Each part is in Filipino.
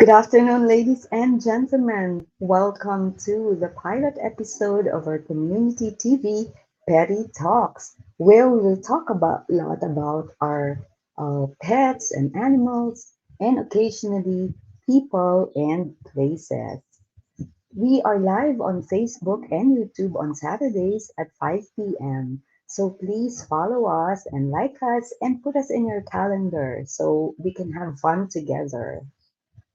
Good afternoon, ladies and gentlemen. Welcome to the pilot episode of our community TV Petty Talks, where we will talk about a lot about our pets and animals, and occasionally people and places. We are live on Facebook and YouTube on Saturdays at 5 p.m. So please follow us and like us and put us in your calendar so we can have fun together.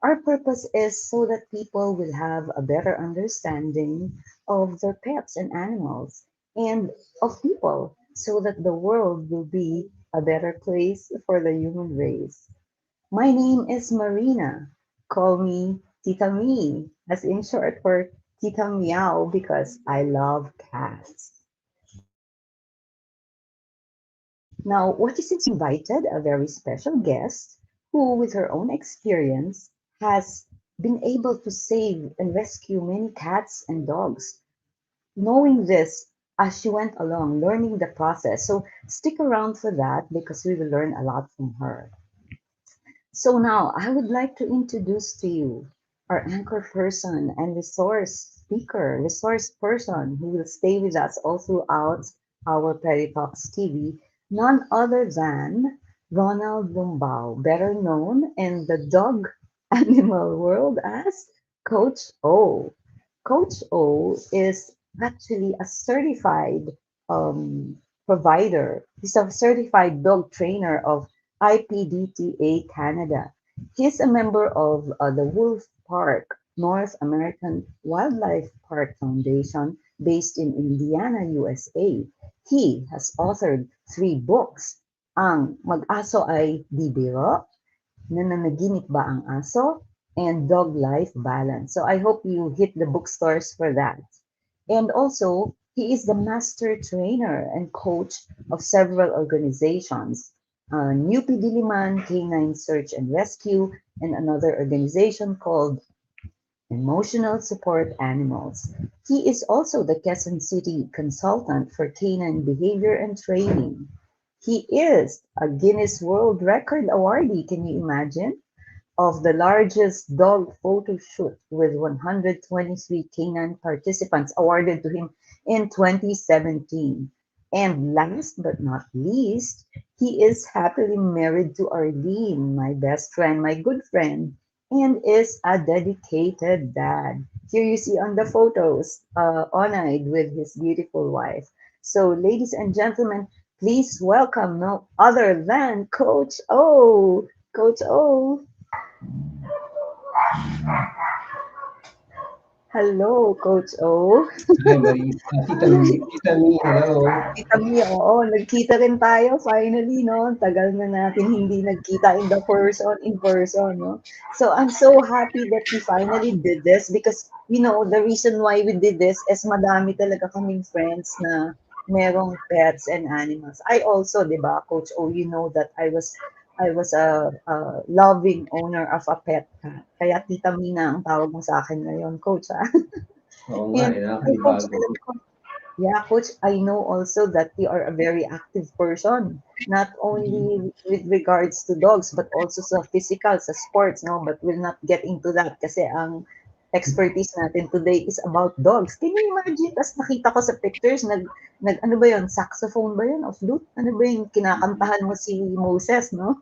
Our purpose is so that people will have a better understanding of their pets and animals and of people so that the world will be a better place for the human race. My name is Marina. Call me Tita Mee, as in short for Tita Meow because I love cats. Now, what is invited a very special guest who, with her own experience, has been able to save and rescue many cats and dogs. Knowing this as she went along, learning the process. So stick around for that because we will learn a lot from her. So now I would like to introduce to you our anchor person and resource person who will stay with us all throughout our Perry Talks TV, none other than Ronald Lumbao, better known in the dog animal world as Coach O. Coach O is actually a certified provider. He's a certified dog trainer of IPDTA Canada. He's a member of the Wolf Park North American Wildlife Park Foundation based in Indiana, USA. He has authored three books. Ang Mag-aso ay di biro, Nananaginip ba ang aso, and Dog-Life Balance. So I hope you hit the bookstores for that. And also, he is the master trainer and coach of several organizations. New Diliman Canine Search and Rescue, and another organization called Emotional Support Animals. He is also the Quezon City consultant for canine behavior and training. He is a Guinness World Record awardee, can you imagine? Of the largest dog photo shoot with 123 canine participants awarded to him in 2017. And last but not least, he is happily married to Arlene, my best friend, my good friend, and is a dedicated dad. Here you see on the photos, honored with his beautiful wife. So, ladies and gentlemen, please welcome no other than Coach O. Coach O. Hello, Coach O. Hi, Marie. Tita Me, hello. Kita Mia, oo, nagkita rin tayo finally, no? Tagal na natin hindi nagkita in person, no? So I'm so happy that we finally did this because, the reason why we did this is madami talaga kaming friends na merong pets and animals. I also, di ba, Coach O, you know that I was a loving owner of a pet cat. Kaya Tita Mina ang tawag mo sa akin ngayon, Coach, ha? Oo nga, And, Coach, nakakanibago. alam ko, yeah, Coach, I know also that you are a very active person, not Mhm. only with regards to dogs, but also sa physical, sa sports, no? But we'll not get into that kasi ang expertise natin today is about dogs. Can you imagine? Tapos nakita ko sa pictures, ano ba yun? Saxophone ba yun? O flute? Ano ba yung kinakantahan mo si Moses, no?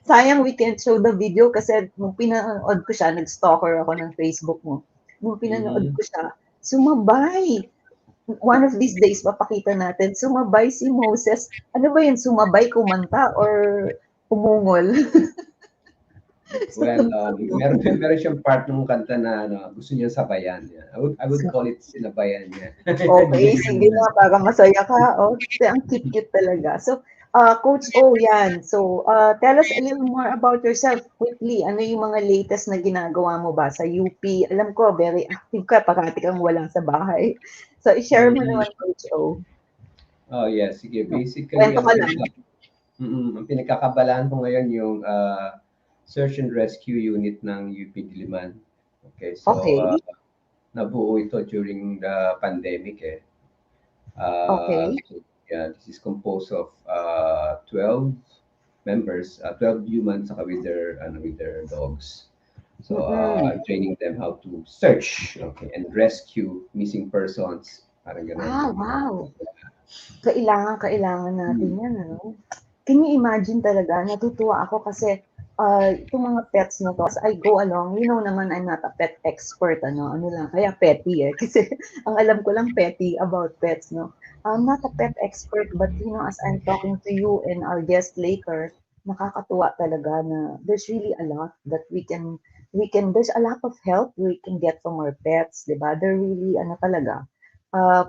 Sayang we can't show the video kasi nung pinanood ko siya, nag-stalker ako ng Facebook mo. Nung pinanood Mhm. ko siya, sumabay. One of these days, papakita natin, sumabay si Moses. Ano ba yun, sumabay, kumanta, or umungol? Sa Well, tugtog mo. meron meron siyang part ng kanta na ano, gusto niya sabayan niya. I would call it sinabayan niya. Okay, Binigyan sige niya. na, para masaya ka. Oh, kasi ang cute-cute talaga. So, Coach O, yan. So, tell us a little more about yourself quickly. Ano yung mga latest na ginagawa mo ba sa UP? Alam ko, very active ka, parati kang wala sa bahay. So, i-share mo Mhm. naman, Coach O. Oh, yes, sige. Basically, Kwento ka lang. ang pinagkakabalaan ko ngayon yung Search and Rescue Unit ng UP Diliman. Okay, so Okay, nabuo ito during the pandemic eh. okay. So, yeah, this is composed of 12 members, 12 humans saka with their dogs. So Mm. I'm training them how to search, okay, and rescue missing persons. Parang ganun. Ah, wow. Kailangan natin Hmm. 'yan ano. Can you imagine talaga natutuwa ako kasi, itong mga pets na 'to as I go along, you know naman I'm not a pet expert ano, ano lang kaya petty, eh, kasi ang alam ko lang petty about pets 'no. I'm not a pet expert but you know as I'm talking to you and our guest later, nakakatuwa talaga na there's really a lot that we can there's a lot of help we can get from our pets, 'di ba? They're really ano talaga,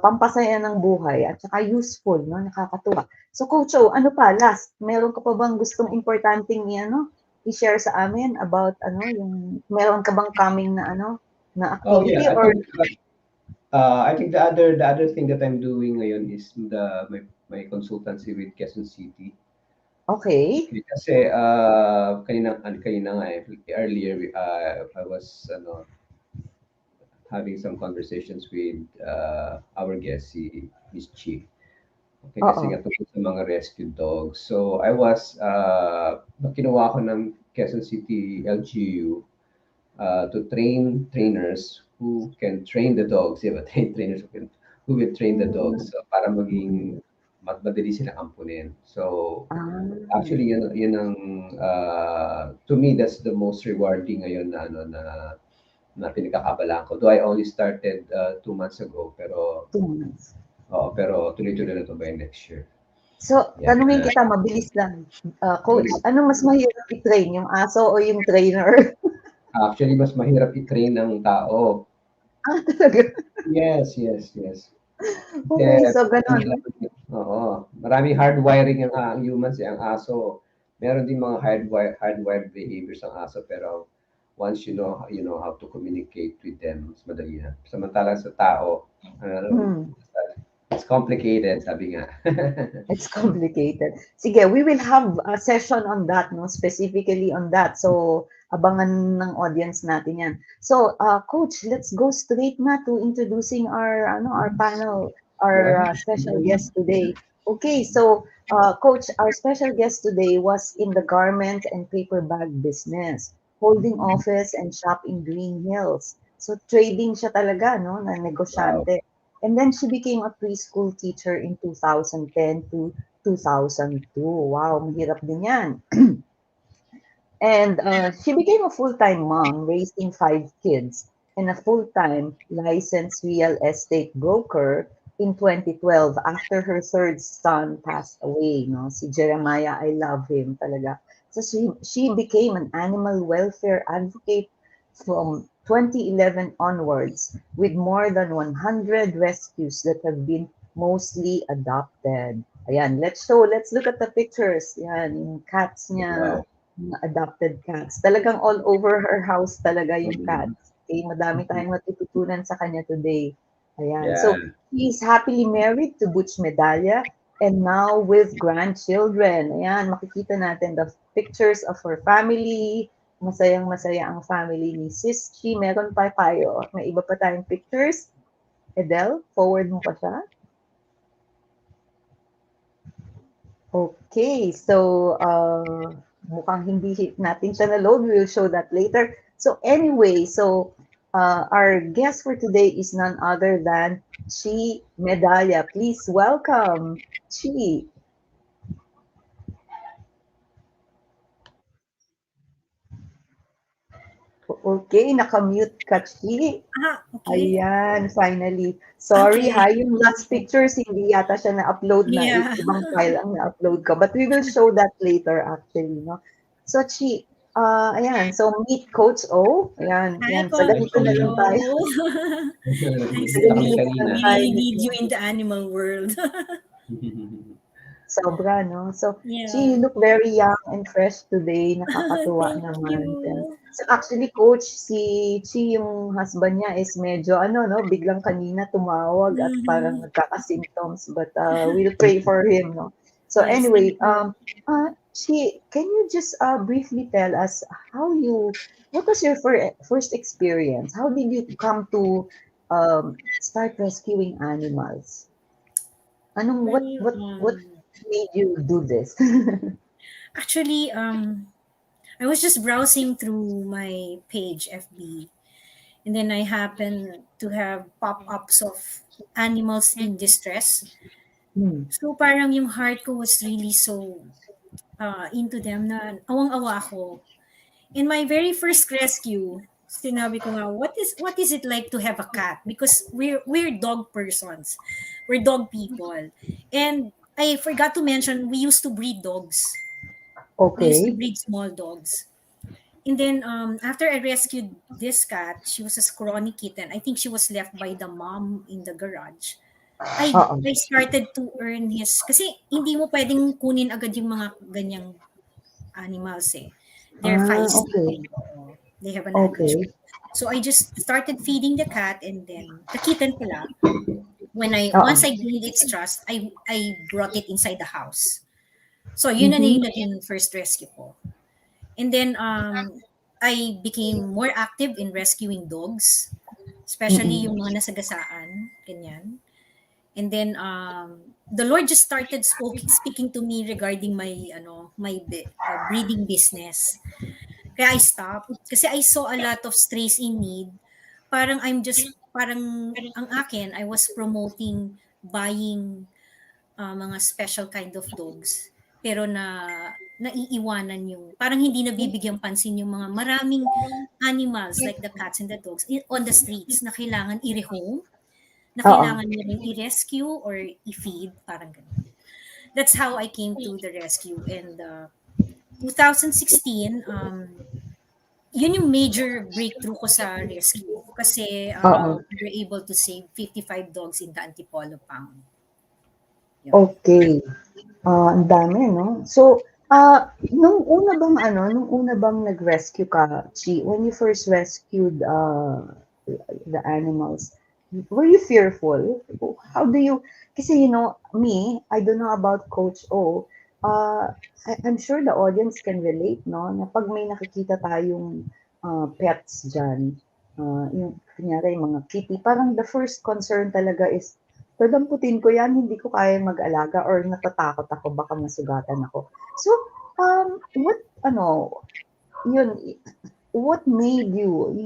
pampasaya ng buhay at saka useful 'no, nakakatuwa. So Coach O, ano pa last, meron ka pa bang gustong importanteng i-ano, i-share sa amin about ano, yung meron ka bang coming na ano, na Oh yeah, activity or I think the other thing that I'm doing ngayon is my consultancy with Quezon City. okay, Okay, kasi kanina nga earlier I was having some conversations with our guest si Miss Chi. Okay, kasi oo, nga tungkol sa mga rescue dogs. So I was kinuha ko ng Quezon City LGU to train trainers who can train the dogs, di ba? Trainers who will train the hmm, dogs para mm, maging madali silang ampunin. So ah, actually yun ang to me that's the most rewarding ngayon na pinagkakaabalahan ko. Though I only started 2 months ago, pero 2 months. tuloy-tuloy na to by next year. So Yeah. tanungin kita mabilis lang, Go Coach, lang. ano mas mahirap i-train, yung aso o yung trainer? Actually, mas mahirap i-train ng tao. Ah, talaga? Yes, yes, yes. Kasi Okey, so gano'n maraming 'no? oo, maraming hardwiring ang humans, ang aso. Meron din mga hardwired behaviors ang aso, pero once you know how to communicate with them, mas madali na. Samantalang sa tao, ano, Hmm. it's complicated, sabi nga. It's complicated. Sige, we will have a session on that, no? Specifically on that. So, abangan ng audience natin yan. So, Coach, let's go straight na to introducing our panel, Go our ahead. special guest today. Okay, so, Coach, our special guest today was in the garment and paper bag business, holding office and shop in Green Hills. So, trading siya talaga, no? Na Wow. negosyante. And then she became a preschool teacher in 2010 to 2002. Wow, mahirap din yan. And she became a full-time mom, raising 5 kids, and a full-time licensed real estate broker in 2012 after her third son passed away. No, si Jeremiah, I love him talaga. So she became an animal welfare advocate from 2011 onwards, with more than 100 rescues that have been mostly adopted. Ayan, let's look at the pictures. Yan, yung cats niya, Wow. mga adopted cats. Talagang all over her house talaga yung Mm. cats. Okay, madami tayong matututunan sa kanya today. Ayan. Yeah. So, she's happily married to Butch Medalla and now with grandchildren. Ayan, makikita natin the pictures of her family. Masayang-masaya ang family ni Sis Chi. Meron pa tayo. May iba pa tayong pictures. Edel, forward mo pa siya. Okay, so mukhang hindi natin siya na-load. We will show that later. So anyway, so our guest for today is none other than Chi Medalla. Please welcome Chi. Okay, nakamute ka Chi. Okay. Ayan, finally. Sorry ha, Okay. yung last pictures hindi yata siya na-upload na Yeah. ibang file ang na-upload ko. But we will show that later actually, no? So, Chi, ayan, so meet Coach O. Ayan, Hi, yan, sa Coach Hi, ganito na lang Chi. tayo. O. Nice Sa to Nakita kami meet ganito na you. lang kanina. tayo We ni lead Chi. you in the animal world. Sobra, no? So, Chi, you Yeah. look very young and fresh today. Nakakatuwa Thank naman. Yan. you. So, actually, Coach, si Chi, yung husband niya is medyo, ano, no? Biglang kanina tumawag at parang Mhm. nagkaka-symptoms. But we'll pray for him, no? So, Yes, thank anyway, you. Chi, can you just briefly tell us what was your first experience? How did you come to start rescuing animals? Well, What made you do this? actually, I was just browsing through my page, FB, and then I happened to have pop-ups of animals in distress. Mm. So parang yung heart ko was really so into them na awang-awa ako. In my very first rescue, sinabi ko nga, what is it like to have a cat? Because we're dog persons. We're dog people. And I forgot to mention, we used to breed dogs. We used to Okay. breed small dogs. And then after I rescued this cat, she was a scrawny kitten. I think she was left by the mom in the garage. Oo. I started to earn his kasi hindi mo pwedeng kunin agad yung mga ganyang animals eh. They're feisty. Okay. Oo. They have an Okay. attitude. So I just started feeding the cat, and then the kitten pala, when I Oo. once I gained its trust, I brought it inside the house. So yun na Mhm. yung naging first rescue ko. And then I became more active in rescuing dogs, especially Mm. yung mga nasagasaan, ganyan. And then the Lord just started speaking to me regarding my breeding business. Kaya I stopped kasi I saw a lot of strays in need. Parang ang akin, I was promoting buying mga special kind of dogs, pero naiiwanan yung parang hindi nabibigyang pansin yung mga maraming animals like the cats and the dogs on the streets na kailangan i-rehome, na Oo. kailangan mo ring i-rescue or i-feed, parang ganun. That's how I came to the rescue. And 2016, yun yung major breakthrough ko sa rescue. Kasi Oo. we were able to save 55 dogs in the Antipolo Pound. Yun. Okay. Ang dami 'no? So, nung una bang nag-rescue ka, Chi, when you first rescued, the animals, were you fearful? How do you kasi me, I don't know about Coach O, I'm sure the audience can relate 'no, na 'pag may nakikita tayong, pets diyan, yung kunyari yung mga kitty, parang the first concern talaga is dadamputin ko 'yan, hindi ko kayang mag-alaga or natatakot ako baka masugatan ako. So, what ano, yun, what made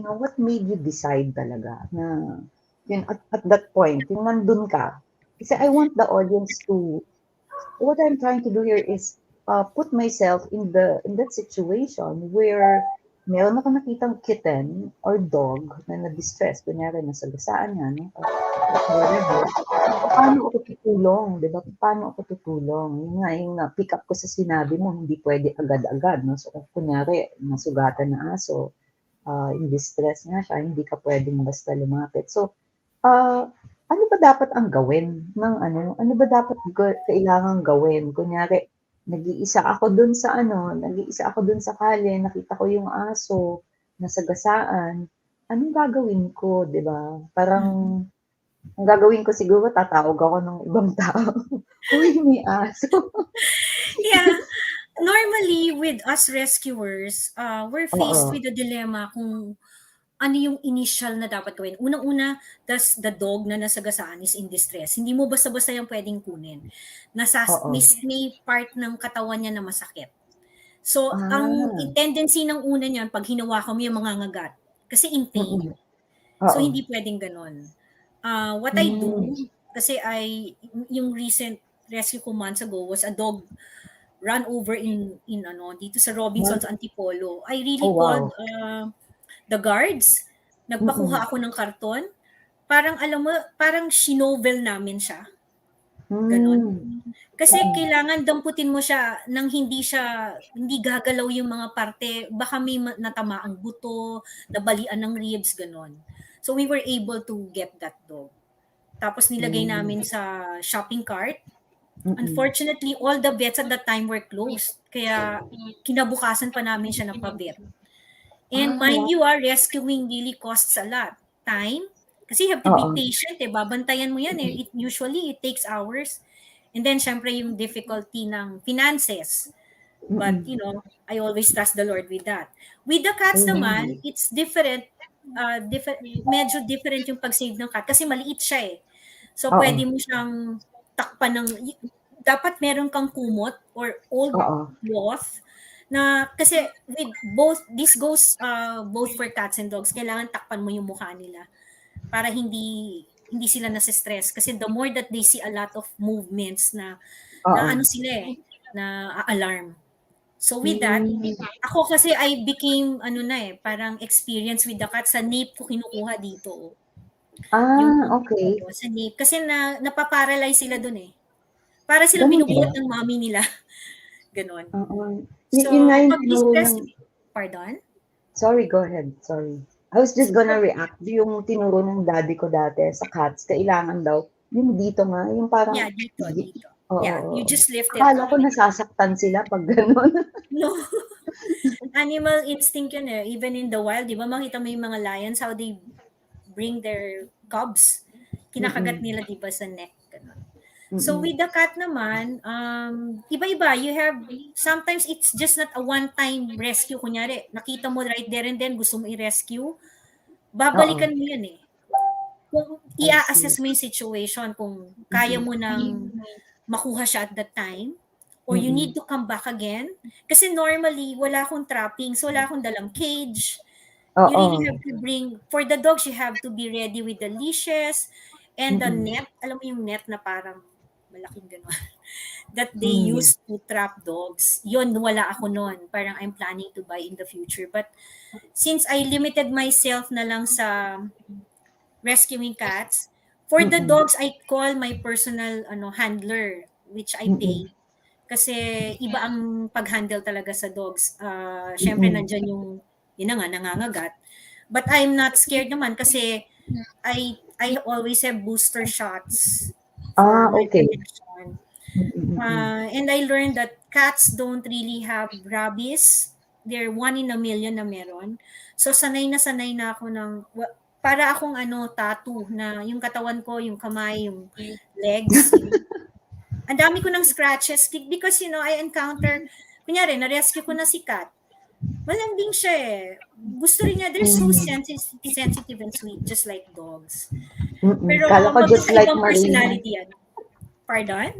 what made you decide talaga na yun at that point, yung nandun ka? Kasi I want the audience to what I'm trying to do here is put myself in that situation where meron ako nakitang kitten or dog na na-distress, kunyari nasagasaan niya, no? Whatever. Paano ako tutulong, 'di ba? Paano ako tutulong? Yun nga yung na-pick up ko sa sinabi mo, hindi pwede agad-agad, no? So, kunyari, nasugatan na aso, in distress nga siya, hindi ka pwedeng basta lumapit. So, ano ba dapat ang gawin ng ano ba dapat kailangang gawin? Kunyari, nag-iisa ako dun sa kalye, nakita ko yung aso, nasagasaan, anong gagawin ko, 'di ba? Parang Mm. ang gagawin ko siguro tatawag ako ng ibang tao. Uy, may aso. Yeah, normally with us rescuers, we're faced Oo, with a dilemma kung ano yung initial na dapat gawin. Unang-una, the dog na nasagasaan is in distress. Hindi mo basta-basta yung pwedeng kunin. oo. May part ng katawan niya na masakit. So, ang Ah, tendency ng una niyan, pag hinawakan mo yung mga ngagat, kasi in pain. mm. So, Oo. hindi pwedeng ganon. What I Hmm, do, kasi yung recent rescue ko months ago was a dog run over dito sa what? Robinson's Antipolo. I Oh, really called wow. the guards. Mm. Nagpakuha ako ng karton. Parang alam mo, parang shinovel namin siya. Ganon. Hmm, Kasi mm. kailangan damputin mo siya nang hindi gagalaw yung mga parte. Baka may natamaang buto, nabalian ng ribs, ganon. So we were able to get that dog. Tapos nilagay Hmm, namin sa shopping cart. mm. Unfortunately, all the vets at that time were closed. Kaya kinabukasan pa namin siya napavet. And Ah, mind wow. you, rescuing really costs a lot. Time, kasi you have to be Oo, patient babantayan mo yan usually it takes hours. And then syempre yung difficulty ng finances. But mm. I always trust the Lord with that. With the cats Amen. naman, it's different. Medyo different yung pag-save ng cat kasi maliit siya eh. So Oo, pwede mo siyang takpan dapat meron kang kumot or old oo. cloth Na kasi with both, this goes both for cats and dogs, kailangan takpan mo yung mukha nila para hindi sila nasa-stress kasi the more that they see a lot of movements na Oo. ano sila na alarm. So with that, Hmm. ako kasi I became ano na parang experience with the cat sa nape ko kinukuha dito. Yung Okay. sa nape kasi napaparalyze sila dun Para silang Gano'n ba? binubuhat ng mommy nila, gano'n. Oo. So, Yun nga yung pag tinuro stress, ng pardon? sorry, go ahead, sorry. I was So, just gonna react yung tinuro ng daddy ko dati sa cats, kailangan daw yung dito nga, yung parang yeah, dito. oo, Yeah, you oo. just lift it Akala up. ko nasasaktan sila 'pag gano'n. No, animal instinct yun Even in the wild, di ba makita mo yung mga lions, how they bring their cubs. Kinakagat Mm, nila, di ba, sa neck. Ganun. So mm. with the cat naman, iba-iba. You have, sometimes it's just not a one-time rescue. Kunyari, nakita mo right there and then, gusto mo i-rescue, Oo, babalikan mo yan Kung I see. i-assess mo yung situation, kung kaya mo nang makuha siya at that time, or you need Mm. to come back again. Kasi normally, wala akong trappings, wala akong dalang cage. You really Oo. have to bring, for the dogs, you have to be ready with the leashes and the Mm, net. Alam mo yung net na parang malaking gano'n. That they hmm, use to trap dogs. Yun, wala ako noon. Parang I'm planning to buy in the future. But since I limited myself na lang sa rescuing cats, for the mm, dogs, I call my personal handler, which I mm, pay. Kasi iba ang pag-handle talaga sa dogs. Syempre, mm. nandyan yun na nga, nangangagat. But I'm not scared naman kasi I always have booster shots for my Okay. protection. Mm, mm. And I learned that cats don't really have rabies. They're one in a million na meron. So sanay na ako para akong tattoo na yung katawan ko, yung kamay, yung legs, ang dami ko ng scratches because I encounter, kunyari, na-rescue ko na si cat. Malambing siya Gusto rin niya, they're so Hmm, sensitive and sweet, just like dogs. mm. Pero Akala ko just like magkakaibang Marina. personality yan. Pardon?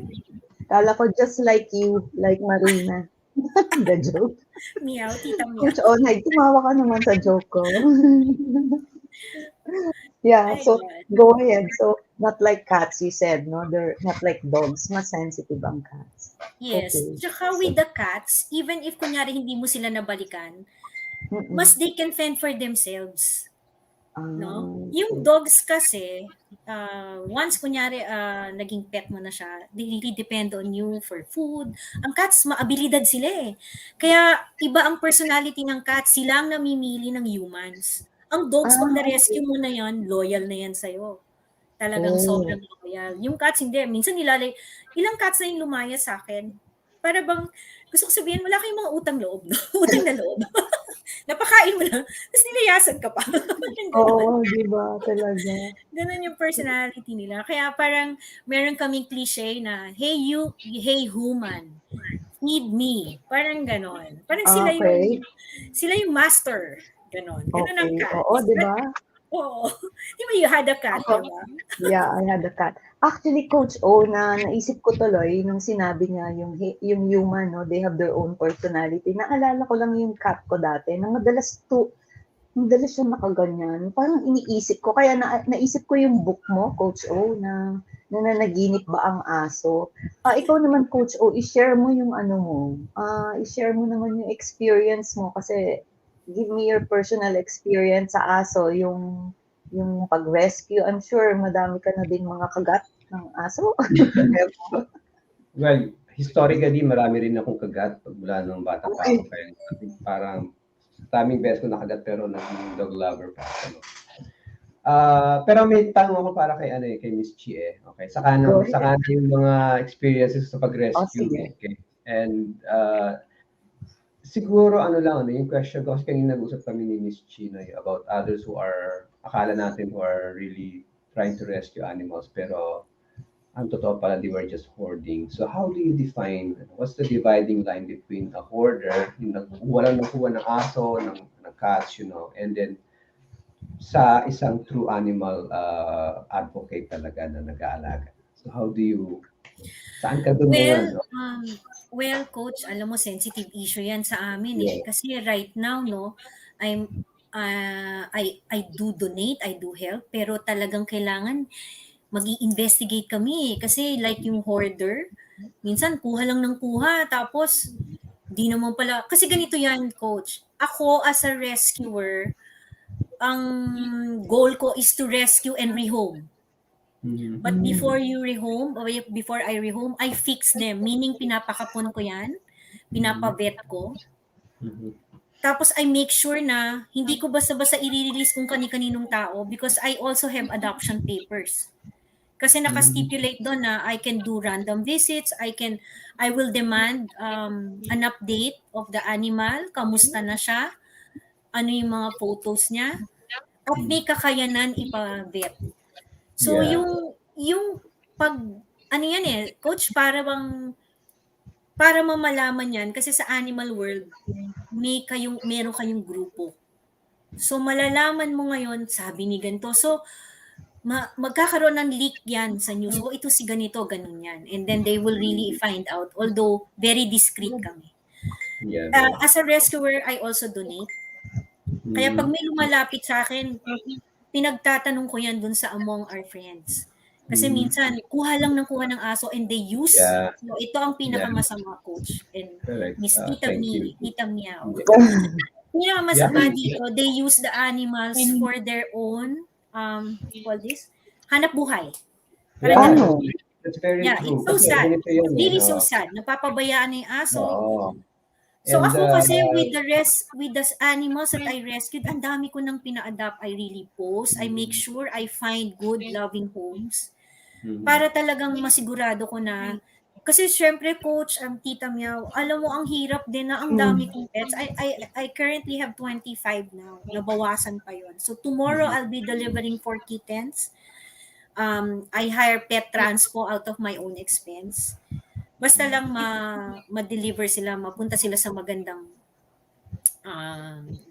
Akala ko just like you, like Marina. The joke. Meow, tita Coach meow. Onay, tumawa ka naman sa joke ko. Yeah, so Ayun. go ahead. So not like cats, you said, no? They're not like dogs. Mas sensitive ang cats. Yes. Okay. Tsaka So, with the cats, even if kunyari hindi mo sila nabalikan, mm-mm. mas they can fend for themselves. No? Yung Okay. dogs kasi, once kunyari naging pet mo na siya, they really depend on you for food. Ang cats, maabilidad sila Kaya iba ang personality ng cats, sila ang namimili ng humans. Ang dogs, pag Okay. na-rescue mo na yan, loyal na yan sa'yo. Talagang Oh. sobrang loyal. Yung cats hindi, minsan ilang cats na yung lumaya sa akin. Para bang, gusto ko sabihin, wala kayong mga utang loob, no? Utang na loob. Napakain mo lang, tapos nilayasan ka pa. Parang ganon. Oo, di ba? Talaga. Ganon yung personality nila. Kaya parang meron kaming cliche na, hey human, feed me. Parang ganon. Parang Okay. sila yung master. Ganon. Ganon ang Okay. Oo, cats. di But, ba? oo. Di ba you had a cat, Ako, di ba? yeah, I had a cat. Actually, Coach O, naisip ko tuloy nung sinabi niya yung human, no, they have their own personality. Naalala ko lang yung cat ko dati na madalas siya nakaganyan. Parang iniisip ko, kaya naisip ko yung book mo, Coach O, na nananaginip ba ang aso. Ikaw naman, Coach O, i-share mo yung ano mo. I-share mo naman yung experience mo kasi give me your personal experience sa aso, yung pag-rescue. I'm sure madami ka na din mga kagat ng aso. Well, historically, marami rin akong kagat mula nung bata pa Okay. ako. Kaya parang daming beses ko nakagat pero naging dog lover pa ako. No? Pero may tanong ako para kay kay Miss Chi Okay. Go Sa ahead. yung mga experiences sa pag-rescue. Sige. Okay. And siguro yung question ko kasi kanina nag-usap kami ni Miss Chi about others who are akala natin who are really trying to rescue animals pero ang totoo pala, they were just hoarding. So how do you define, what's the dividing line between a hoarder, yung walang nakuha ng aso, ng cats, and then sa isang true animal advocate talaga na nag-aalaga. So how do you, saan ka dun Well, ngayon? No? Well, coach, alam mo sensitive issue 'yan sa amin eh. Yeah. Kasi right now, no, I do donate, I do help, pero talagang kailangan mag-i-investigate kami eh. Kasi like yung hoarder, minsan kuha lang ng kuha tapos di naman pala kasi ganito 'yan, coach. Ako as a rescuer, ang goal ko is to rescue and rehome. Mhm. But before Mm. you rehome, or before I rehome, I fix them. Meaning, pinapakapon ko yan, Mhm. pinapavet ko. Mhm. Tapos I make sure na hindi ko basta-basta i-release kung kani-kaninong tao because I also have adoption papers. Kasi Mhm. naka-stipulate doon na I can do random visits, I will demand an update of the animal, kamusta na siya, ano yung mga photos niya, at may kakayanan ipa-vet. So Yeah. yung pag ano yan eh, coach, para mamalaman yan kasi sa animal world meron kayong grupo. So malalaman mo ngayon, sabi ni ganito. So magkakaroon ng leak yan sa news. O ito si ganito, ganun yan. And then they will really find out. Although very discreet kami. Yeah, very. As a rescuer, I also donate. Kaya pag Mhm. may lumalapit sa akin, pinagtatanong ko yan dun sa among our friends. Kasi Mhm. minsan, kuha ng aso and they use, Yeah. so ito ang Yeah. pinakamasama, coach. And Correct. Miss Tita Thank you. Mee, Tita Meow. Yeah. Yeah. Pinakamasama dito, they use the animals for their own, call this, hanap buhay. Parang Yeah. ganun. Paano? That's very Yeah, true. it's so Kasi sad. ganito yun It's eh. really so Oo. sad. Napapabayaan na yung aso. Oo. So And ako kasi with the animals that I rescued, ang dami ko nang pina-adapt. I really post. I make sure I find good loving homes mhm. para talagang masigurado ko na kasi syempre coach, ang Tita Meow, alam mo ang hirap din na ang dami Mm. kong pets. I currently have 25 now. Nabawasan pa yon. So tomorrow Mhm. I'll be delivering 4 kittens. I hire pet transpo out of my own expense. Basta lang ma-deliver sila, mapunta sila sa magandang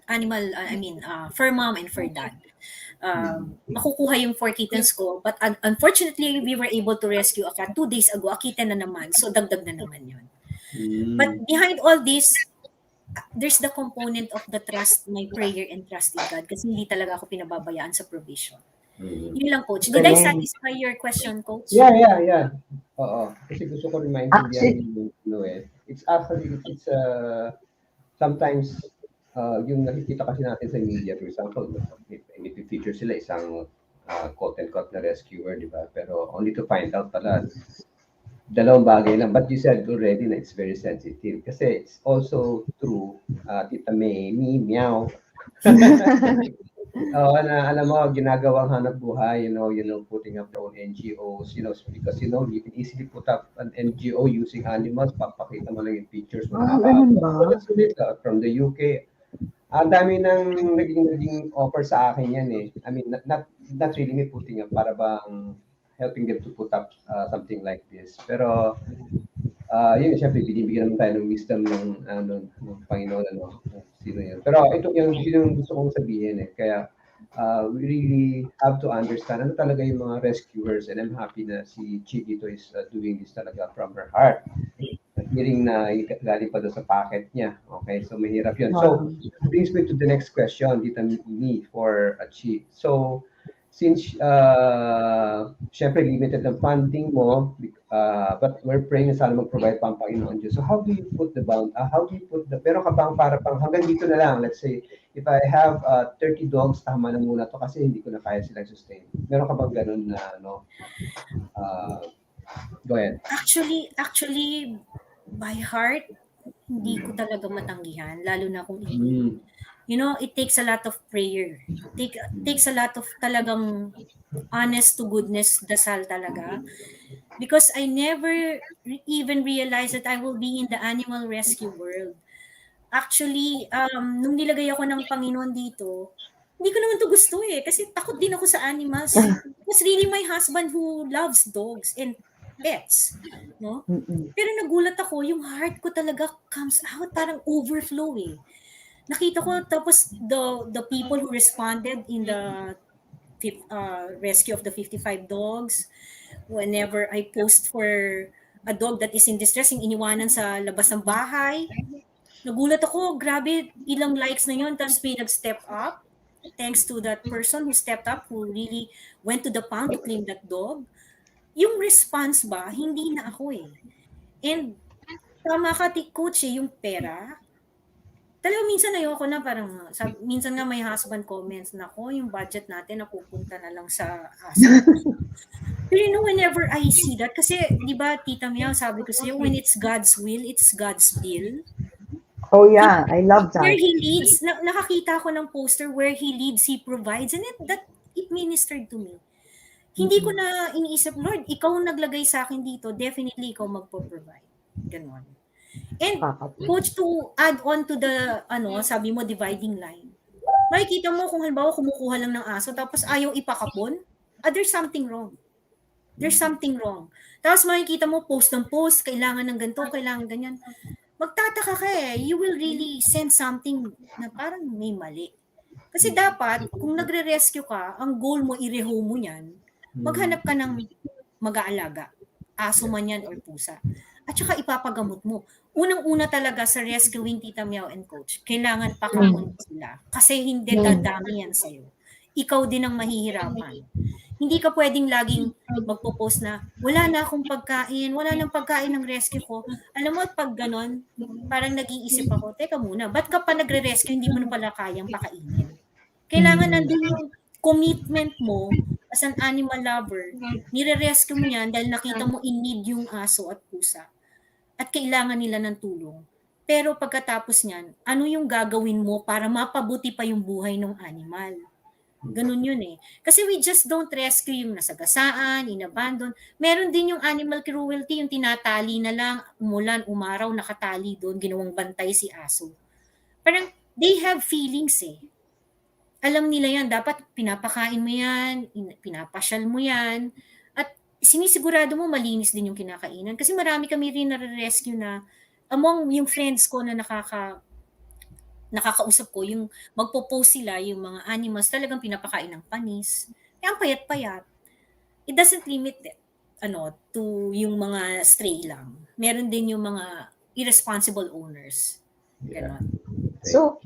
animal, I mean, fur mom and fur dad. Makukuha yung 4 kittens ko, but unfortunately, we were able to rescue a cat 2 days ago, a kitten na naman, so dagdag na naman yun. But Mhm. behind all this, there's the component of the trust, my prayer and trust in God, kasi hindi talaga ako pinababayaan sa provision. Mhm. Yun lang, coach. Did I Galing. satisfy your question, coach? Yeah, yeah, yeah. Oo. Kasi gusto ko rin maintindihan Actually, yung ano eh. It's actually, sometimes, yung nakikita kasi natin sa media, for example, may feature sila isang quote-unquote na rescuer, di ba? Pero only to find out pala, dalawang bagay lang. But you said already na it's very sensitive. Kasi it's also true, Tita May, meow. Oo, na alam mo, ginagawang hanap buhay, putting up their own NGOs, because, you can easily put up an NGO using animals, papakita mo lang yung pictures mo, ganun nakaka-upload. ba? So, that's it, from the UK. Ang dami nang naging offer sa akin yan eh. I mean, not really me putting up, para bang helping them to put up something like this. Pero, yun, siyempre, binibigyan naman tayo ng wisdom ng Panginoon, sino yun. Pero ito yung gusto kong sabihin eh. Kaya, we really have to understand ano talaga yung mga rescuers, and I'm happy na si Chi dito is doing this talaga from her heart. Hearing na galing pa doon sa packet niya. Okay, so mahirap yun. So, Wow. brings me to the next question, Tita Me, for Chi. So, since syempre limited ang funding mo, but we're praying na sana mag-provide pa ang Panginoon Diyos. So how do you put the pero ka bang para pang hanggang dito na lang, let's say, if I have 30 dogs, tama na muna to kasi hindi ko na kaya silang sustain. Meron ka bang ganun na, uh, go ahead. Actually, by heart, hindi ko talaga matanggihan, lalo na kung hindi. Mm. It takes a lot of prayer. Takes a lot of talagang honest to goodness dasal talaga. Because I never even realized that I will be in the animal rescue world. Actually, nung nilagay ako ng Panginoon dito, hindi ko naman to gusto eh. Kasi takot din ako sa animals. It was really my husband who loves dogs and pets. No? Mm-mm. Pero nagulat ako, yung heart ko talaga comes out, parang overflow eh. Nakita ko, tapos the people who responded in the rescue of the 55 dogs, whenever I post for a dog that is in distress, yung iniwanan sa labas ng bahay. Nagulat ako, grabe, ilang likes na yun, tapos may nag-step up. Thanks to that person who stepped up, who really went to the pound to claim that dog. Yung response ba, hindi na ako eh. And tama ka, coach eh, yung pera. Talagang minsan ayoko na parang, minsan nga may husband comments na ko, yung budget natin napupunta na lang sa aso. Pero you know, whenever I see that, kasi di ba Tita Meow, sabi ko sa'yo, when it's God's will, it's God's bill. Oh yeah, I love Where that. He leads, nakakita ko ng poster, where He leads, He provides, and it ministered to me. Hindi ko na iniisip, Lord, ikaw naglagay sa akin dito, definitely ikaw magpo-provide. Ganon. And coach, to add on to the, sabi mo, dividing line. Makikita mo kung halimbawa kumukuha lang ng aso, tapos ayaw ipakapon, there's something wrong. There's something wrong. Tapos makikita mo, post ng post, kailangan ng ganito, kailangan ganyan. Magtataka ka eh. You will really sense something na parang may mali. Kasi dapat, kung nagre-rescue ka, ang goal mo, i-reho mo yan, maghanap ka ng mag-aalaga. Aso man yan or pusa. At saka ipapagamot mo. Unang-una talaga sa rescuing Tita Meow and Coach, kailangan pakamot sila. Kasi hindi dadami yan sa'yo. Ikaw din ang mahihirapan. Hindi ka pwedeng laging magpo-post na, wala na akong pagkain, wala nang pagkain ng rescue ko. Alam mo, pag ganon, parang nag-iisip ako, teka muna, ba't ka pa nagre-rescue, hindi mo na pala kayang pakainin? Kailangan nandun yung commitment mo as an animal lover. Nire-rescue mo yan dahil nakita mo in need yung aso at pusa. At kailangan nila ng tulong. Pero pagkatapos niyan, ano yung gagawin mo para mapabuti pa yung buhay ng animal? Ganun yun eh. Kasi we just don't rescue yung nasagasaan, inabandon. Meron din yung animal cruelty, yung tinatali na lang, umulan, umaraw, nakatali doon, ginawang bantay si aso. Parang they have feelings eh. Alam nila yan, dapat pinapakain mo yan, pinapasyal mo yan, at sinisigurado mo malinis din yung kinakainan. Kasi marami kami rin nare-rescue na among yung friends ko na nakakausap ko, yung magpo-post sila, yung mga animals, talagang pinapakain ng panis. Kaya ang payat-payat. It doesn't limit to yung mga stray lang. Meron din yung mga irresponsible owners. Ganon. So,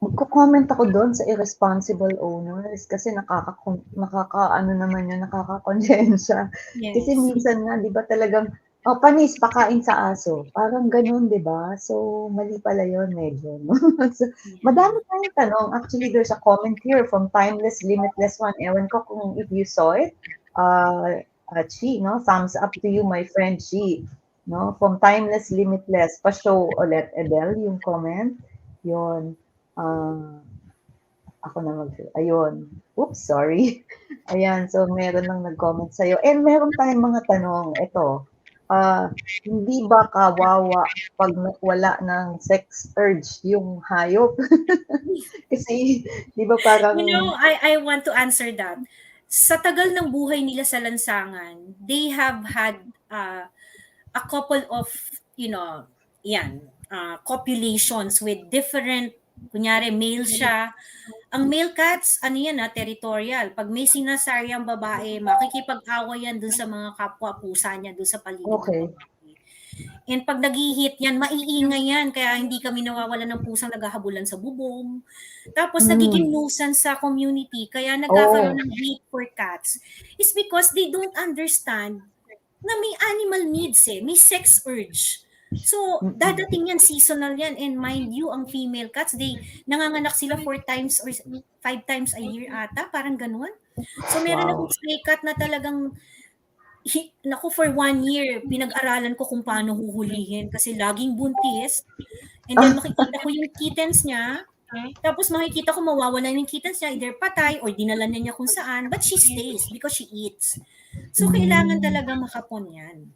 magko-comment ako doon sa irresponsible owners kasi nakakaano naman yun, nakakakonsensya. Yes. Kasi minsan nga, di ba talagang, panis, pakain sa aso. Parang ganun, di ba? So, mali pala yun, medyo. No? So, madami tayong tanong. Actually, there's a comment here from Timeless Limitless One. Ewan ko kung if you saw it. Chi, no? Thumbs up to you, my friend Chi. No? From Timeless Limitless. Pa-show ulit, Edel, yung comment. Yun. Ako na ayun. Oops, sorry. Ayan, so meron lang nag-comment sa'yo. And meron tayong mga tanong. Ito, hindi ba kawawa pag wala ng sex urge yung hayop? Kasi, di ba parang... You know, I want to answer that. Sa tagal ng buhay nila sa lansangan, they have had a couple of, copulations with different, kunyari male siya. Ang male cats, territorial. Pag may sinasari ang babae, makikipag-away yan dun sa mga kapwa pusa niya dun sa paligid. Okay. And pag nag-hit yan, maiingay yan. Kaya hindi kami nawawalan ng pusang naghahabulan sa bubong. Tapos nagiging nuisance sa community. Kaya nagkakaroon ng hate for cats. It's because they don't understand na may animal needs eh. May sex urge. So, dadating yan, seasonal yan. And mind you, ang female cats, nanganganak sila 4 times or 5 times a year ata. Parang ganun. So, meron akong stray cat na talagang for 1 year, pinag-aralan ko kung paano huhulihin kasi laging buntis. And then makikita ko yung kittens niya. Tapos makikita ko mawawalan yung kittens niya, either patay or dinala niya kung saan. But she stays because she eats. So, kailangan talaga makapon yan.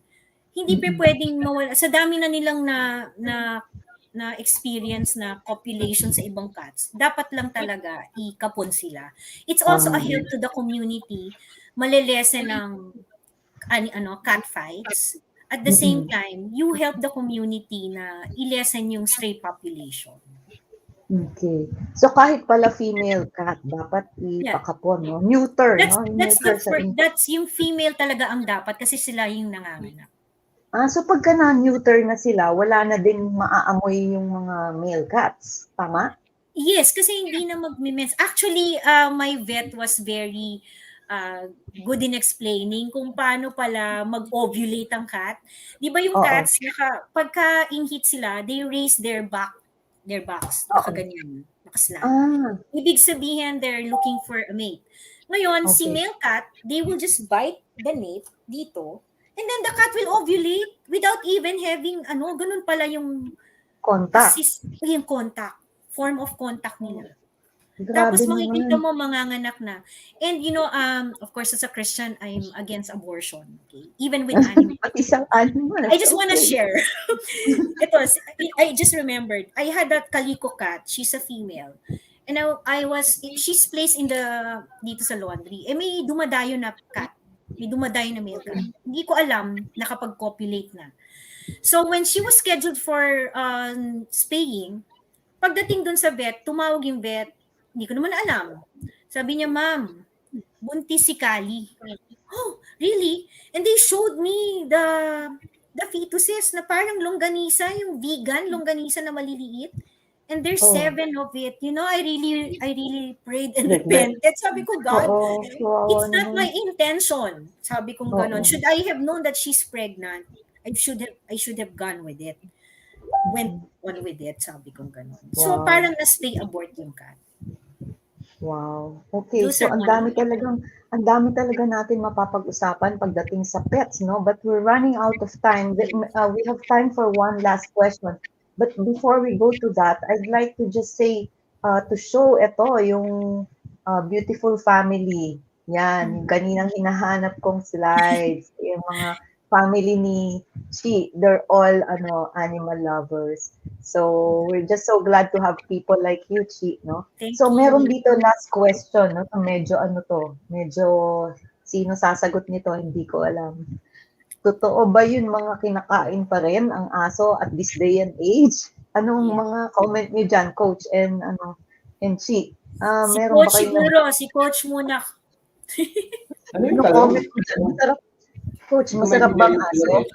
Hindi pa pwedeng mawala. Sa dami na nilang na experience na copulation sa ibang cats, dapat lang talaga ikapon sila. It's also a help to the community. Malilesen ng cat fights. At the same time, you help the community na i-lessen yung stray population. Okay. So kahit pala female cat, dapat ipakapon, no? Neuter, no? That's yung female talaga ang dapat kasi sila yung nanganganak. So pagka na-neuter na sila, wala na din maaamoy yung mga male cats, tama? Yes, kasi hindi na magme-mess. Actually, my vet was very good in explaining kung paano pala mag-ovulate ang cat. 'Di ba yung Oo, cats, pagka in-heat sila, they raise their backs, oo. nakaganyan, nakaslant. Ah, Ibig sabihin, they're looking for a mate. Ngayon, si okay. male cat, they will just bite the nape dito, and then the cat will ovulate without even having, ganun pala yung Contact. yung contact, form of contact nila. Grabe Tapos naman. makikita mo manganganak na. And of course, as a Christian, I'm against abortion. Okay? Even with animals. Pati isang I animals, just want to okay. share. It was, I just remembered, I had that calico cat. She's a female. And she's placed dito sa laundry. May dumadayo na cat. May dumadayo na male cat. Hindi ko alam, nakapag-copulate na. So when she was scheduled for spaying, pagdating dun sa vet, tumawag yung vet, hindi ko naman alam. Sabi niya, ma'am, buntis si Kali. Oh, really? And they showed me the fetuses na parang longganisa, yung vegan longganisa na maliliit. And there's Oh, 7 of it. I really prayed and pregnant. repented. Sabi ko, God, Oo, kawawa it's not naman. my intention. Sabi kong ganon. Oo. Should I have known that she's pregnant, I should have gone with it. Went on with it, sabi kong ganon. So, Wow. parang na-stay abort yung cat. Wow. Okay, Those so are one of them. ang dami talaga natin mapapag-usapan pagdating sa pets, no? But we're running out of time. We have time for one last question. But before we go to that, I'd like to just say, to show ito, yung beautiful family. Yan, yung kaninang hinahanap kong slides. Yung mga family ni Chi, they're all animal lovers. So, we're just so glad to have people like you, Chi, no? Thank So, meron you. dito last question, no? Medyo medyo sino sasagot nito, hindi ko alam. Totoo ba yun mga kinakain pa rin ang aso at this day and age? Anong Yeah. mga comment niyo dyan, Coach and Chi? Si Meron ba coach kayo siguro, si coach muna. Ano yung ano tanong? comment mo dyan? Masarap, Coach, Hindi ko masarap maintindihan bang yung aso? tanong eh.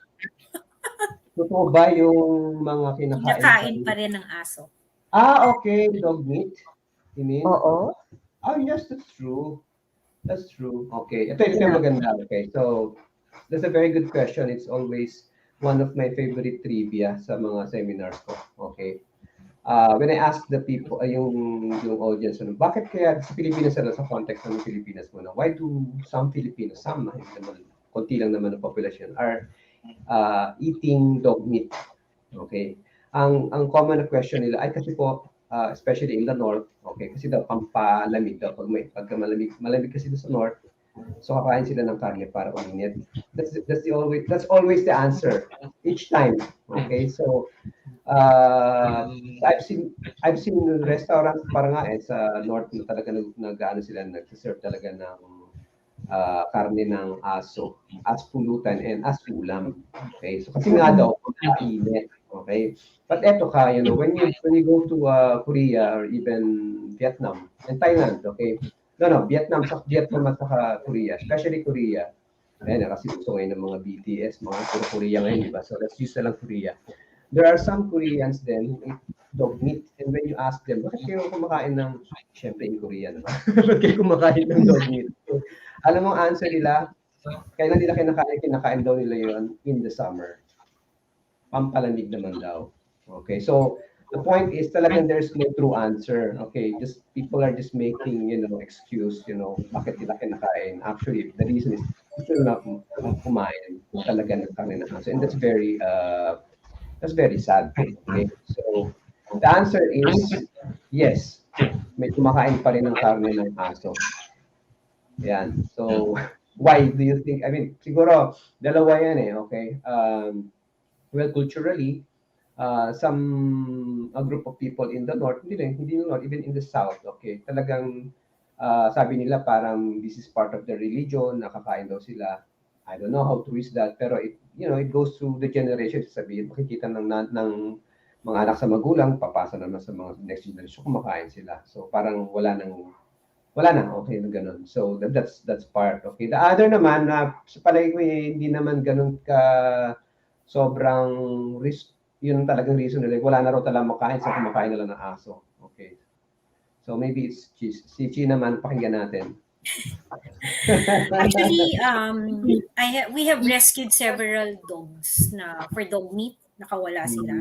Totoo ba yung mga kinakain pa Kinakain rin? pa rin ng aso. Okay, dog meat. You mean? Oo. Oh, yes, that's true. That's true. Okay. Ito yung Yeah. maganda. Okay. So, that's a very good question. It's always one of my favorite trivia sa mga seminars ko. Okay. When I ask the people, yung audience, bakit kaya sa Pilipinas, sa context ng Pilipinas muna, why do some Filipinos, hindi naman, konti lang naman ang population, are eating dog meat? Okay. Ang common na question nila ay kasi po, especially in the north, okay, kasi daw pampalamig daw pagka malamig kasi sa north, so kakain sila ng karne para uminit. That's always the answer each time. Okay? So I've seen restaurants para nga sa north na talaga nag-ano sila, nag-serve talaga ng karne ng aso as pulutan and as ulam. Okay? So kasi nga daw mainit. Okay? But eto ka, when you go to Korea or even Vietnam and Thailand, okay? No, Vietnam at saka Korea, especially Korea. Ayan, kasi gusto ngayon ng mga BTS, mga puro Korea ngayon, di ba? So let's use na lang Korea. There are some Koreans then who eat dog meat. And when you ask them, bakit kayo kumakain ng, syempre in Korea, no? Bakit kayo kumakain ng dog meat? So, alam mo ang answer nila, kailan nila kinakain daw nila yon in the summer. Pampalamig naman daw. Okay, so the point is talagang there's no true answer. Okay, just people are just making, excuse, bakit nila kinakain. Actually, the reason is gusto nila kumain talaga ng karne ng aso. And that's very sad. Okay, so the answer is yes. May kumakain pa rin ng karne ng aso. Yan. So, why do you think, I mean, siguro, dalawa yan eh, okay? Well, culturally, a group of people in the north, hindi north, even in the south, okay, talagang sabi nila parang this is part of the religion, nakakain daw sila. I don't know how true is that, pero it goes through the generation. Sabihin, makikita ng mga anak sa magulang, papasa naman sa mga next generation, kumakain sila. So parang wala na, okay na ganun. So that's part. Okay. The other naman, sa palagay ko hindi naman ganun ka sobrang risk, yun talagang reason nila. Wala na raw talagang makain, sa kumakain na lang ng aso. Okay. So maybe it's cheese. Si Chi naman, pakinggan natin. Actually, we have rescued several dogs na for dog meat, nakawala Mm, sila.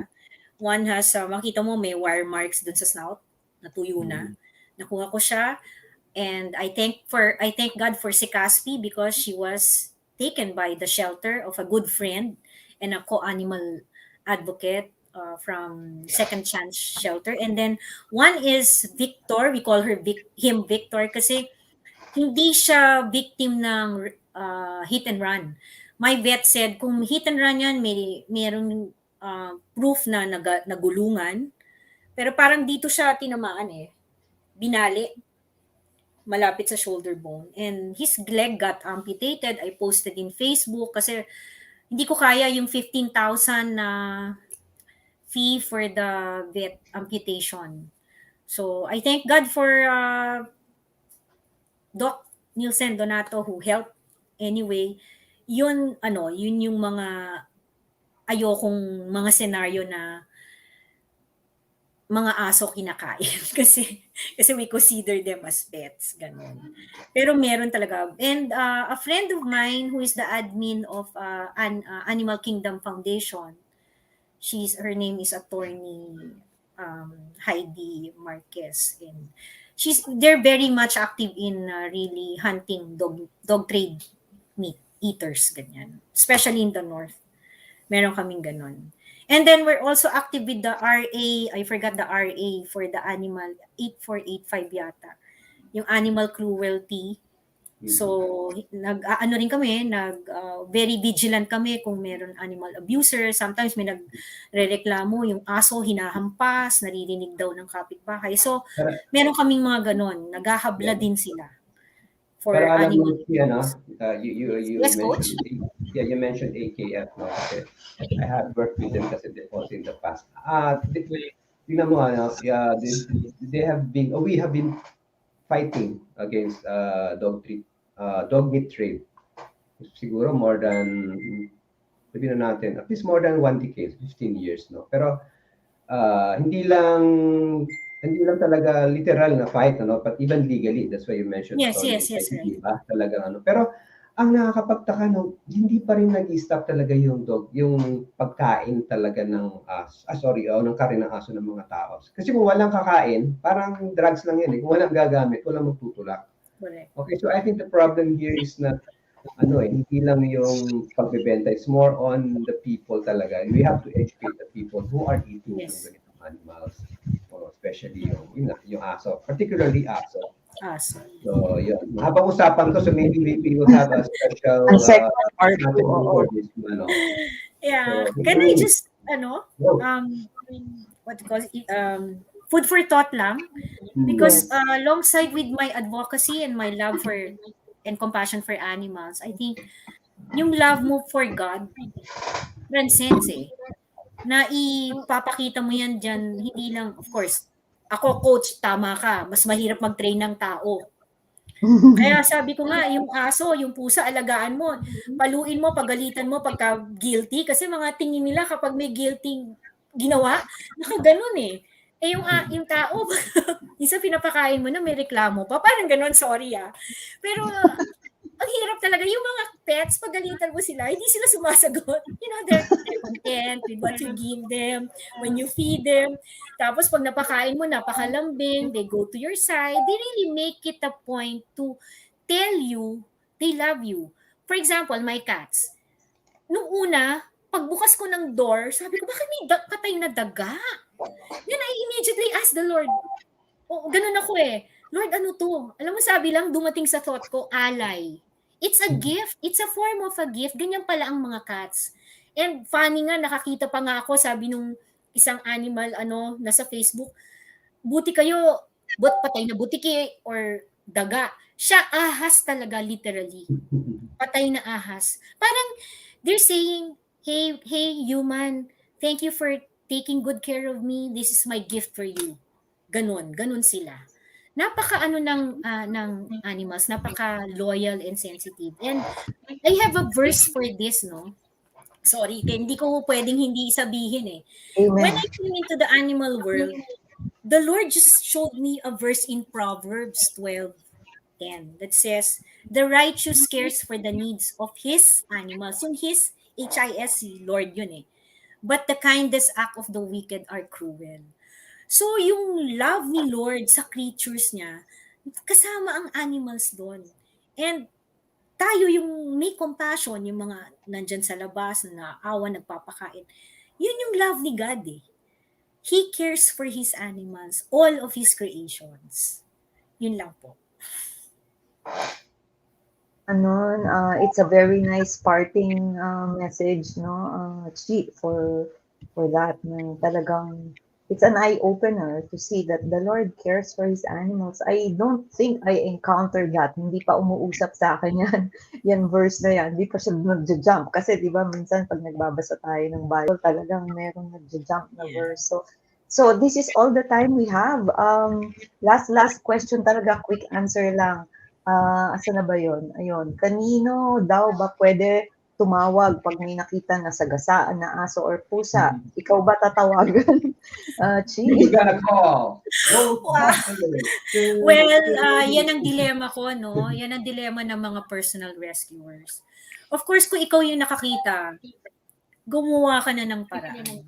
One has, makita mo may wire marks dun sa snout, natuyo na. mm, Nakuha ko siya, and I thank God for si Caspi because she was taken by the shelter of a good friend and a co-animal advocate from Second Chance Shelter. And then one is Victor, we call him Victor kasi hindi siya victim ng hit and run. My vet said kung hit and run yan, merong proof na nagulungan. Pero parang dito siya tinamaan eh. Binali malapit sa shoulder bone. And his leg got amputated. I posted in Facebook kasi hindi ko kaya yung 15,000 na fee for the vet amputation. So I thank God for Doc Nielsen Donato who helped anyway. Yun yung mga ayokong mga senaryo na mga aso kinakain kasi we consider them as pets ganun. Pero meron talaga, and a friend of mine who is the admin of Animal Kingdom Foundation, her name is attorney Heidi Marquez, and they're very much active in really hunting dog trade meat eaters ganyan, especially in the north. Meron kaming ganon. And then we're also active with the RA, I forgot the RA for the animal, 8485 yata. Yung animal cruelty. So, ano rin kami, very vigilant kami kung meron animal abuser. Sometimes may nagrereklamo, yung aso hinahampas, naririnig daw ng kapitbahay. So, Pero, meron kaming mga ganon, naghahabla din sila pero for alam mo, animal ano, abuse. you Yes, coach? mentioned, yeah, you mentioned AKF, no? Kasi I have worked with them kasi also in the past. Tingnan mo, ano, yeah, they have been, we have been fighting against dog meat trade. Siguro more than, sabihin na natin, at least more than 1 decade, 15 years, no? Pero ah, hindi lang hindi lang talaga literal na fight, ano, but even legally. That's why you mentioned Yes, attorney yes, yes, right. di ba? Talagang ano. Pero ang nakakapagtaka, no, hindi pa rin nag-stop talaga yung pagkain talaga ng sorry, ng karne ng aso ng mga tao. Kasi kung walang kakain, parang drugs lang yan eh. Kung walang gagamit, walang magtutulak. Correct. Okay, so I think the problem here is not ano hindi lang yung pagbebenta. It's more on the people talaga. We have to educate the people who are eating yung Yes. ganitong animals. Especially yung aso. Particularly aso. Aso. So, yun. Mahabang usapan to, so maybe we will have a special Ang second part natin po, oo. for this, ano. Yeah. So, Can I maybe, just, go. what do you call it? Food for thought lang. Because Yes. alongside with my advocacy and my love for and compassion for animals, I think yung love mo for God transcends eh. Na ipapakita mo yan dyan, hindi lang, of course, ako coach, tama ka, mas mahirap mag-train ng tao. Kaya sabi ko nga, yung aso, yung pusa, alagaan mo. Paluin mo, pagalitan mo pagka guilty. Kasi mga tingin nila kapag may guilty ginawa, nakaganon eh. Eh yung tao, minsan pinapakain mo na may reklamo pa. Parang ganon, sorry ah. Pero ang hirap talaga. Yung mga pets, pagalitan mo sila, hindi sila sumasagot. They're content with what you give them, when you feed them. Tapos pag napakain mo, napakalambing, they go to your side. They really make it a point to tell you they love you. For example, my cats. Nung una, pagbukas ko ng door, sabi ko, bakit may patay na daga? Then I immediately asked the Lord, ganun ako eh. Lord, ano to? Alam mo, sabi lang, dumating sa thought ko, alay. It's a gift. It's a form of a gift. Ganyan pala ang mga cats. And funny nga, nakakita pa nga ako, sabi nung isang animal, nasa Facebook, buti kayo, patay na butiki or daga. Siya ahas talaga, literally. Patay na ahas. Parang, they're saying, hey, human, thank you for taking good care of me. This is my gift for you. Ganon sila. Napaka ng animals, napaka loyal and sensitive. And I have a verse for this, no? Sorry, kaya hindi ko pwedeng hindi sabihin eh. When Amen. I came into the animal world, the Lord just showed me a verse in Proverbs 12:10 that says, "The righteous cares for the needs of his animals." Yung his, HIS, Lord yun eh. "But the kindest act of the wicked are cruel." So, yung love ni Lord sa creatures niya, kasama ang animals doon. And tayo yung may compassion, yung mga nandyan sa labas, na naawa, nagpapakain. Yun yung love ni God eh. He cares for His animals, all of His creations. Yun lang po. Ano, it's a very nice parting message, no, Chi, for that. No, talagang it's an eye opener to see that the Lord cares for His animals. I don't think I encountered that. Hindi pa umuusap sa akin yan, yan verse na yan. Hindi pa siya nagja-jump. Kasi di ba minsan pag nagbabasa tayo ng Bible, talagang merong nagja-jump na Yeah. verse. So this is all the time we have. Last question talaga, quick answer lang. Asan na ba yun? Ayun. Kanino daw ba pwede tumawag pag may nakita na sagasaan na aso or pusa? Ikaw ba tatawagan? Who you Chi? gonna call? Wow. Ghostbusters. Well, yan ang dilema ko, no? Yan ang dilema ng mga personal rescuers. Of course, kung ikaw yung nakakita, gumawa ka na ng paraan.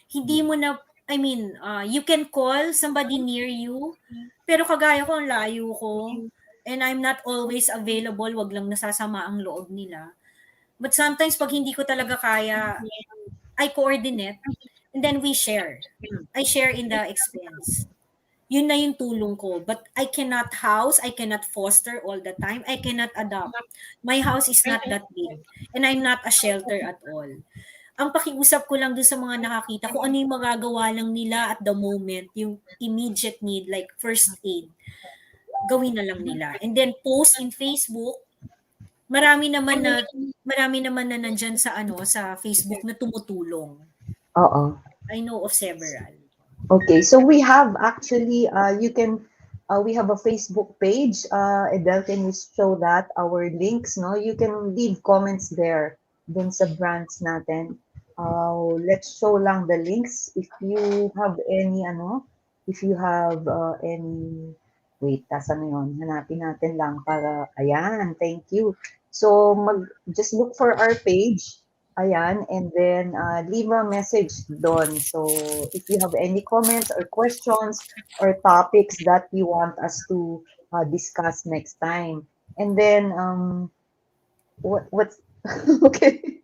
Hindi mo na, I mean, you can call somebody near you, pero kagaya ko, ang layo ko, and I'm not always available, wag lang nasasama ang loob nila. But sometimes, pag hindi ko talaga kaya, I coordinate, and then we share. I share in the expense. Yun na yung tulong ko. But I cannot house, I cannot foster all the time, I cannot adopt. My house is not that big, and I'm not a shelter at all. Ang pakiusap ko lang dun sa mga nakakita, kung ano yung magagawa lang nila at the moment, yung immediate need, like first aid, gawin na lang nila. And then post in Facebook, marami naman na marami naman na nandyan sa sa Facebook na tumutulong. Oo. I know of several. Okay, so we have actually, we have a Facebook page. Edel, can you show that, our links, no? You can leave comments there, dun sa brands natin. Let's show lang the links. If you have any, if you have any, wait, tasan na yun? Hanapin natin lang para, ayan, thank you. So, just look for our page. Ayan, and then leave a message doon. So if you have any comments or questions or topics that you want us to discuss next time. And then what's okay.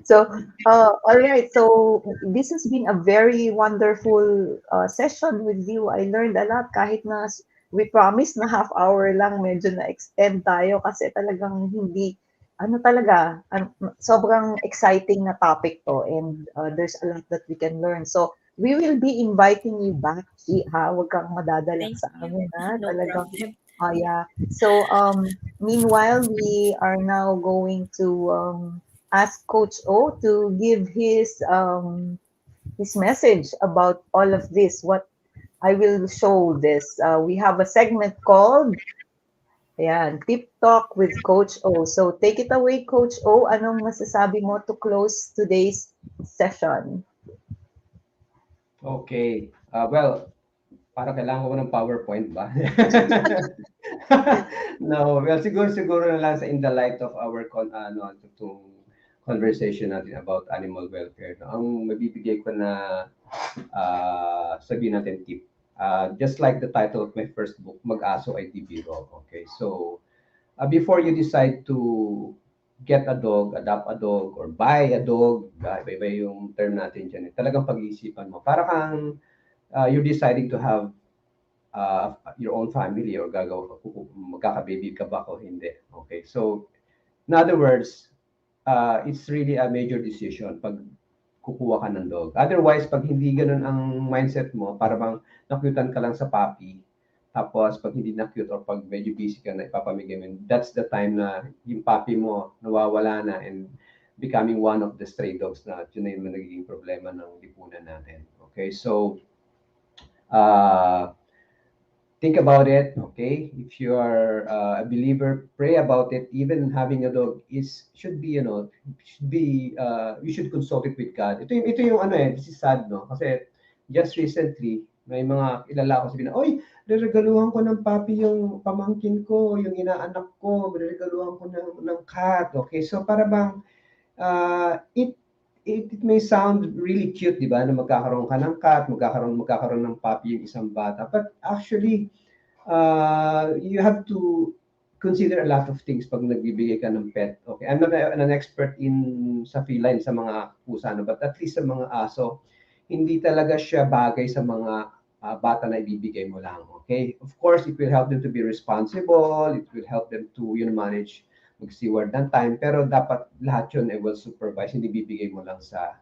So all right. So this has been a very wonderful session with you. I learned a lot kahit na we promised na half hour lang, medyo na-extend tayo kasi talagang hindi ano talaga, sobrang exciting na topic to, and there's a lot that we can learn. So, we will be inviting you back, Chi, ha? Huwag kang madadala Thank sa you. amin, ha? No Talagang, problem. yeah. So, meanwhile, we are now going to ask Coach O to give his message about all of this. What I will show this. We have a segment called Ayan, Tip Talk with Coach O. So take it away, Coach O. Anong masasabi mo to close today's session? Okay. Well, para kailangan ko ng PowerPoint ba? No, well, siguro na lang sa in the light of our itong conversation natin about animal welfare. No? Ang mabibigay ko na sabihin natin tip. Just like the title of my first book, Mag-aso ay di biro. Okay, so before you decide to get a dog, adopt a dog, or buy a dog, iba-iba yung term natin dyan. Talagang pag-iisipan mo. Para kang you're deciding to have your own family or magkaka-baby ka ba o hindi. Okay, so in other words, it's really a major decision pag kukuha ka ng dog. Otherwise, pag hindi ganun ang mindset mo, para bang nakyutan ka lang sa puppy, tapos pag hindi na-cute or pag medyo busy ka na ipapamigay mo, that's the time na yung puppy mo nawawala na and becoming one of the stray dogs na yun na yung nagiging problema ng lipunan natin. Okay, so uh, think about it, okay? If you are a believer, pray about it. Even having a dog is should be, should be you should consult it with God. Ito yung ano this is sad, no? Kasi just recently, may mga kilala ko sabi na, oy, reregaluhan ko ng puppy yung pamangkin ko, yung inaanak ko, reregaluhan ko ng cat. Okay, so para bang it it may sound really cute, di ba, na magkakaroon ka ng cat, magkakaroon ng puppy yung isang bata. But actually, you have to consider a lot of things pag nagbibigay ka ng pet. Okay, I'm not an expert in sa feline, sa mga pusa, no? But at least sa mga aso, hindi talaga siya bagay sa mga bata na ibibigay mo lang. Okay, of course, it will help them to be responsible. It will help them to manage mag-steward ng time. Pero dapat lahat yun ay well supervised. Hindi bibigay mo lang sa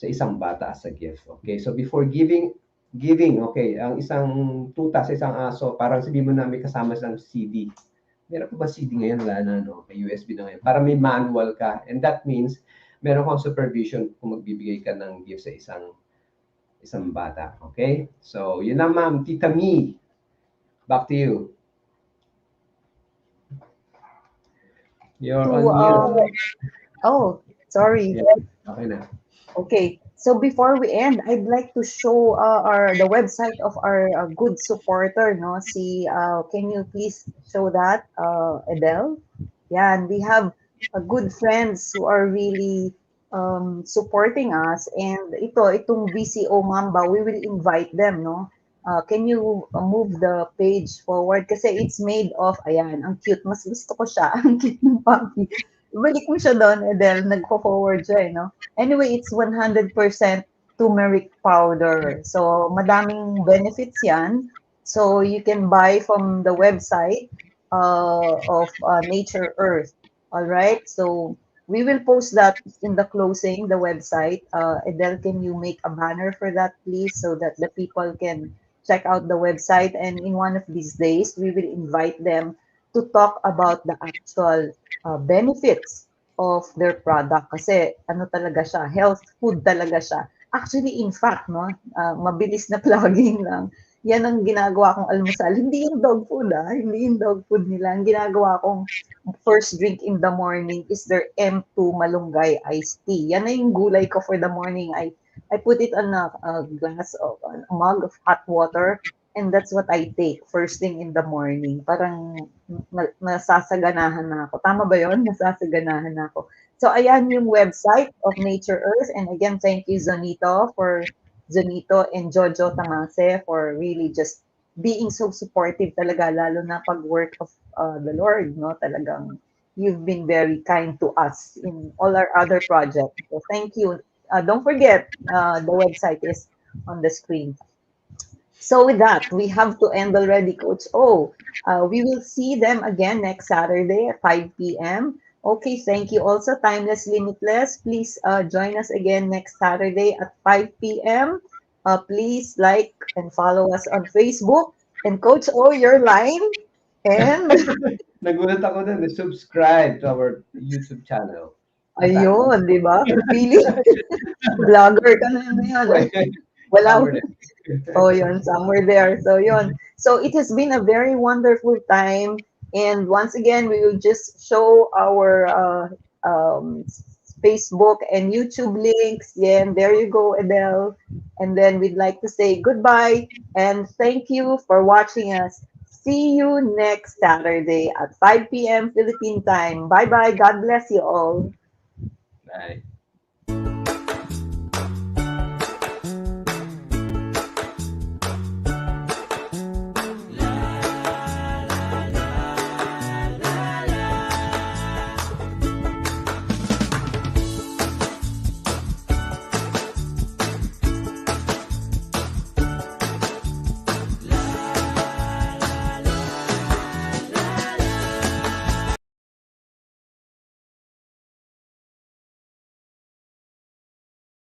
isang bata as a gift. Okay, so before giving, okay, ang isang tuta sa isang aso, parang sabihin mo na may kasama silang CD. Meron pa ba CD ngayon? Wala na, no? May USB na ngayon. Para may manual ka. And that means, meron kang supervision kung magbibigay ka ng gift sa isang bata. Okay? So, yun na, ma'am. Tita Mee, back to you. You're To on mute. oh, sorry. Yeah, okay na. Okay. So before we end, I'd like to show our the website of our good supporter, no? Si can you please show that, Adele? Yeah, and we have good friends who are really supporting us. And itong VCO Mamba, we will invite them, no? Can you move the page forward? Kasi it's made of, ayan, ang cute. Mas gusto ko siya. Ang cute ng puppy. Ibalik mo siya doon, Adele. Nagpo-forward siya, no? Anyway, it's 100% turmeric powder. So, madaming benefits yan. So, you can buy from the website of Nature Earth. All right? So, we will post that in the closing, the website. Adele, can you make a banner for that, please, so that the people can check out the website? And in one of these days, we will invite them to talk about the actual benefits of their product. Kasi ano talaga siya, health food talaga siya. Actually, in fact, no, mabilis na plugging lang. Yan ang ginagawa kong almusal. Hindi yung dog food, Hindi yung dog food nila. Ang ginagawa kong first drink in the morning is their M2 malunggay iced tea. Yan na yung gulay ko for the morning. I put it on a glass of a mug of hot water, and that's what I take first thing in the morning. Parang nasasaganahan na ako. Tama ba yon? Nasasaganahan na ako. So, ayan yung website of Nature Earth. And again, thank you, Zonito and Jojo Tamase for really just being so supportive talaga, lalo na pag work of the Lord, no? Talagang you've been very kind to us in all our other projects. So, thank you. Don't forget, the website is on the screen. So with that, we have to end already, Coach. We will see them again next Saturday at 5 p.m. Okay, thank you also, Timeless Limitless. Please join us again next Saturday at 5 p.m. Please like and follow us on Facebook. And Coach your line. And Nagulat ako na, subscribe to our YouTube channel. ayun, di ba? Really? Vlogger ka na ngayon. Wala. Oh, yun, somewhere there. So, yun. So, it has been a very wonderful time. And once again, we will just show our Facebook and YouTube links. Yeah, and there you go, Adele. And then we'd like to say goodbye and thank you for watching us. See you next Saturday at 5 p.m. Philippine time. Bye-bye. God bless you all. Bye.